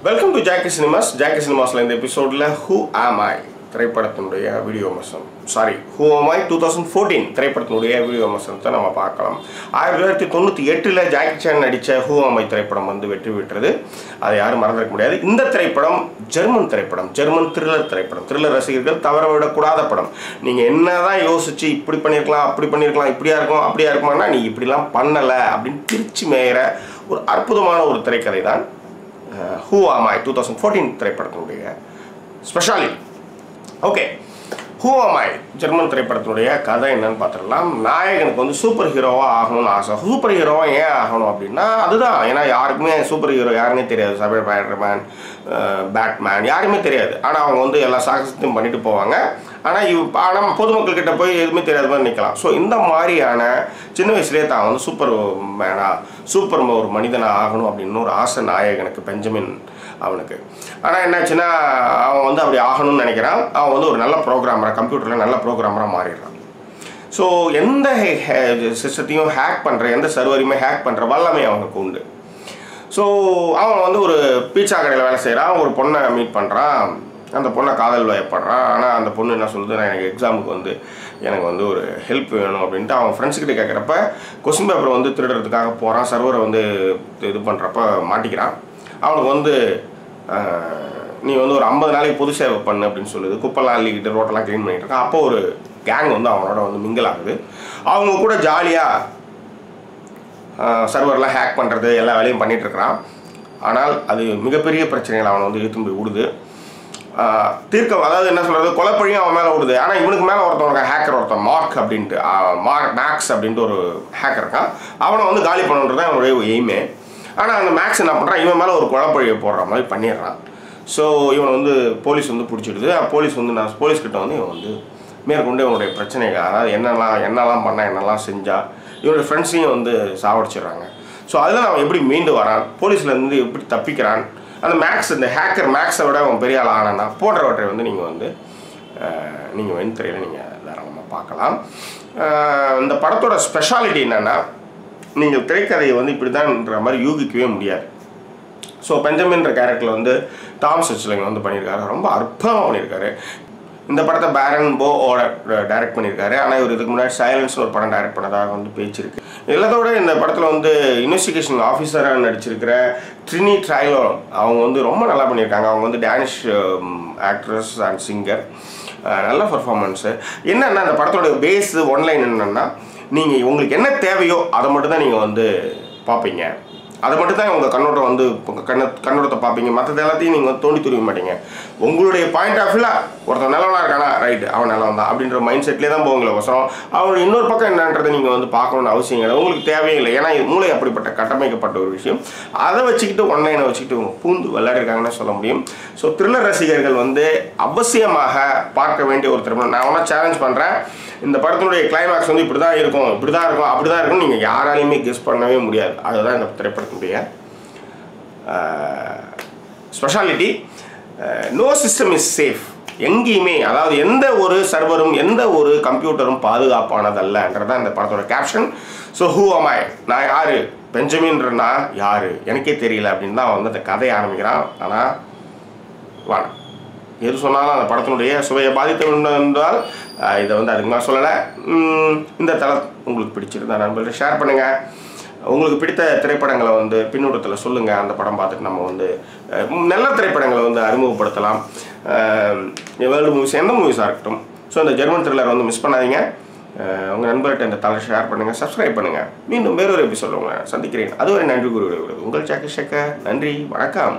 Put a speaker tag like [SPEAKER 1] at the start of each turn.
[SPEAKER 1] Welcome to Jackie Cinemas. Jackie Cinemas la இந்த எபிசோட்ல Who Am I திரைப்படத்தினுடைய video விமர்சனம். Who Am I 2014 திரைப்படத்தினுடைய வீடியோ விமர்சனத்தை நம்ம பார்க்கலாம். 1998ல ஜாக்கி சான் நடிச்ச Who Am I திரைப்படம் வந்து வெற்றி பெற்றது. அதை யாரும் மறந்துட முடியாது. இந்த திரைப்படம் ஜெர்மன் திரைப்படம், ஜெர்மன் த்ரில்லர் திரைப்படம். த்ரில்லர் ரசிகர்கள் தவற விடக்கூடாத படம். நீங்க என்னதான் யோசிச்சு இப்படி பண்ணிருக்கலாம், அப்படி பண்ணிருக்கலாம், இப்படியா இருக்கும், அப்படியா இருக்குமானா நீ இப்படிலாம் பண்ணல அப்படின்னு பிரிச்சு மேயற ஒரு அற்புதமான ஒரு திரைக்கதை தான் Who Am I 2014 திரைப்படத்தினுடைய speciality. Okay, Who Am I German திரைப்படத்தினுடைய கதை என்னன்னு பார்த்துடலாம். நாயகனுக்கு வந்து சூப்பர் ஹீரோவாக ஆகணும்னு ஆசை. சூப்பர் ஹீரோவாக ஏன் ஆகணும் அப்படின்னா அதுதான், ஏன்னா யாருக்குமே சூப்பர் ஹீரோ யாருமே தெரியாது. ஸ்பைடர்மேன், பேட்மேன் யாருமே தெரியாது. ஆனால் அவங்க வந்து எல்லா சாகசத்தையும் பண்ணிட்டு போவாங்க. ஆனால் பொதுமக்கள்கிட்ட போய் எதுவுமே தெரியாத மாதிரி நிற்கலாம். ஸோ இந்த மாதிரியான சின்ன வயசுலேயே தான் வந்து சூப்பர் ஒரு மனிதனாக ஆகணும் அப்படின்னு ஒரு ஆசை நாயகனுக்கு, பெஞ்சமின் அவனுக்கு. ஆனால் என்னாச்சுன்னா அவன் வந்து அப்படி ஆகணும்னு நினைக்கிறான். அவன் வந்து ஒரு நல்ல ப்ரோக்ராமராக, கம்ப்யூட்டரில் நல்ல ப்ரோக்ராமராக மாறிடுறான். ஸோ எந்த சிஸ்டத்தையும் ஹேக் பண்ணுற, எந்த சர்வரையுமே ஹேக் பண்ணுற வல்லமை அவனுக்கு உண்டு. ஸோ அவன் வந்து ஒரு பீட்சா கடையில் வேலை செய்கிறான். ஒரு பொண்ணை மீட் பண்ணுறான். அந்த பொண்ணை காதல் வயப்படுறான். ஆனால் அந்த பொண்ணு என்ன சொல்லுது, நான் எனக்கு எக்ஸாமுக்கு வந்து எனக்கு வந்து ஒரு ஹெல்ப் வேணும் அப்படின்ட்டு அவன் ஃப்ரெண்ட்ஸ்கிட்ட கேட்குறப்ப கொஸ்டின் பேப்பர் வந்து திருடுறதுக்காக போகிறான். சர்வரை வந்து இது பண்ணுறப்ப மாட்டிக்கிறான். அவனுக்கு வந்து நீ வந்து ஒரு 50 நாளைக்கு பொது சேவை பண்ணு அப்படின்னு சொல்லுது. குப்பெல்லாம் அள்ளிக்கிட்டு ரோட்டெல்லாம் க்ளீன் பண்ணிட்டு இருக்கான். அப்போ ஒரு கேங் வந்து அவனோட வந்து மிங்கிள் ஆகுது. அவங்க கூட ஜாலியாக சர்வர்லாம் ஹேக் பண்ணுறது எல்லா வேலையும் பண்ணிகிட்ருக்கிறான். ஆனால் அது மிகப்பெரிய பிரச்சனைகள் அவனை வந்து இழுத்து போய் விடுது. அதாவது என்ன சொல்கிறது, கொலைப்பழியும் அவன் மேலே விடுது. ஆனால் இவனுக்கு மேலே ஒருத்தவங்க ஹேக்கர், ஒருத்தன் மார்க் அப்படின்ட்டு, மேக்ஸ் அப்படின்ட்டு ஒரு ஹேக்கர் இருக்கான். அவனை வந்து காலி பண்ணுன்றது தான் அவனுடைய எய்மே. ஆனால் அந்த மேக்ஸ் என்ன பண்ணுறான், இவன் மேலே ஒரு கொலைப்பழியை போடுற மாதிரி பண்ணிடுறான். ஸோ இவனை வந்து போலீஸ் வந்து பிடிச்சிடுது. போலீஸ் வந்து போலீஸ்கிட்ட வந்து இவன் வந்து மேற்கொண்டு இவனுடைய பிரச்சனைகள், அதாவது என்னெல்லாம் பண்ணால் என்னெல்லாம் செஞ்சால் இவனுடைய ஃப்ரெண்ட்ஸையும் வந்து சாவடிச்சிடுறாங்க. ஸோ அதில் அவன் எப்படி மீண்டு வரான், போலீஸ்லேருந்து எப்படி தப்பிக்கிறான், அந்த இந்த ஹேக்கர் மேக்ஸை விட அவன் பெரிய ஆள் ஆனான்னா போன்றவற்றை வந்து நீங்கள் வெண்திரையில் நீங்கள் தாராளமாக பார்க்கலாம். இந்த படத்தோட ஸ்பெஷாலிட்டி என்னென்னா, நீங்கள் திரைக்கதையை வந்து இப்படி தான்ன்ற மாதிரி யூகிக்கவே முடியாது. ஸோ பெஞ்சமின்ற கேரக்டரில் வந்து டாம் ஸ்விட்சர்லேண்ட் வந்து பண்ணியிருக்காரு. ரொம்ப அற்புதமாக பண்ணியிருக்காரு. இந்த படத்தை பேரன் போவோட டைரக்ட் பண்ணியிருக்காரு. ஆனால் இவர் இதுக்கு முன்னாடி சைலன்ஸ்னு ஒரு படம் டைரக்ட் பண்ணதாக வந்து பேச்சு இருக்குது. எல்லாத்தோட இந்த படத்தில் வந்து இன்வெஸ்டிகேஷன் ஆஃபீஸராக நடிச்சிருக்கிற ட்ரினி ட்ரைலோ அவங்க வந்து ரொம்ப நல்லா பண்ணியிருக்காங்க. அவங்க வந்து டேனிஷ் ஆக்ட்ரஸ் அண்ட் சிங்கர். நல்ல பர்ஃபார்மன்ஸு. என்னென்னா அந்த படத்தோட பேஸு ஒன்லைன் என்னென்னா, நீங்கள் உங்களுக்கு என்ன தேவையோ அதை மட்டும்தான் நீங்கள் வந்து பார்ப்பீங்க. அதை மட்டும்தான் உங்கள் கண்ணோட்டம் வந்து கண்ணோட்டத்தை பார்ப்பீங்க. மற்றது எல்லாத்தையும் நீங்கள் தோண்டி துருவ மாட்டீங்க. உங்களுடைய பாயிண்ட் ஆஃப் வியூவில் ஒருத்தர் நல்லவனாக இருக்கானா, ரைட்டு அவன் நல்லவன் தான் அப்படின்ற மைண்ட் செட்லேயே தான் போவங்களே வசரம். அவனுடைய இன்னொரு பக்கம் என்னன்றதை நீங்கள் வந்து பார்க்கணுன்னு அவசியம் இல்லை. உங்களுக்கு தேவையே இல்லை. ஏன்னா இது மூளை அப்படிப்பட்ட கட்டமைக்கப்பட்ட ஒரு விஷயம். அதை வச்சுக்கிட்டு ஒன்லைனை வச்சுக்கிட்டு பூந்து விளையாடிருக்காங்கன்னு சொல்ல முடியும். ஸோ த்ரில்லர் ரசிகர்கள் வந்து அவசியமாக பார்க்க வேண்டிய ஒரு திரைப்படம். நான் ஒன்றா சேலஞ்ச் பண்ணுறேன். இந்த படத்தினுடைய கிளைமேக்ஸ் வந்து இப்படி தான் இருக்கும், அப்படி தான் இருக்கும் நீங்கள் யாராலையுமே கெஸ் பண்ணவே முடியாது. அதுதான் இந்த திரைப்படத்தினுடைய speciality. No system is safe. எங்கேயுமே, அதாவது எந்த ஒரு சர்வரும் எந்த ஒரு கம்ப்யூட்டரும் பாதுகாப்பானதல்லன்றதான் இந்த படத்தோட caption. So Who Am I, நான் யார், பெஞ்சமின்றனா யார் எனக்கே தெரியல அப்படின்னு தான் வந்து அந்த கதையை ஆரம்பிக்கிறான். ஆனால் வாங்க, எது சொன்னாலும் அந்த படத்தினுடைய சுவையை பாதித்து என்றால் இதை வந்து அதுக்கு நான் சொல்லலை. இந்த தளம் உங்களுக்கு பிடிச்சிருந்தா நண்பர்கள்ட்ட ஷேர் பண்ணுங்கள். உங்களுக்கு பிடித்த திரைப்படங்களை வந்து பின்னூட்டத்தில் சொல்லுங்கள். அந்த படம் பார்த்துட்டு நம்ம வந்து நல்ல திரைப்படங்களை வந்து அறிமுகப்படுத்தலாம். வேர்ல்டு மூவிஸ், எந்த மூவிஸாக இருக்கட்டும். ஸோ இந்த ஜெர்மன் த்ரில்லர் வந்து மிஸ் பண்ணாதீங்க. உங்கள் நண்பர்கிட்ட இந்த தளம் ஷேர் பண்ணுங்கள், சப்ஸ்கிரைப் பண்ணுங்கள். மீண்டும் வேறொரு எபிசோட் உங்களை சந்திக்கிறேன். அதுவரை நன்றி கூறி விடுகிறது உங்கள் ஜாக்கி சேகர். நன்றி, வணக்கம்.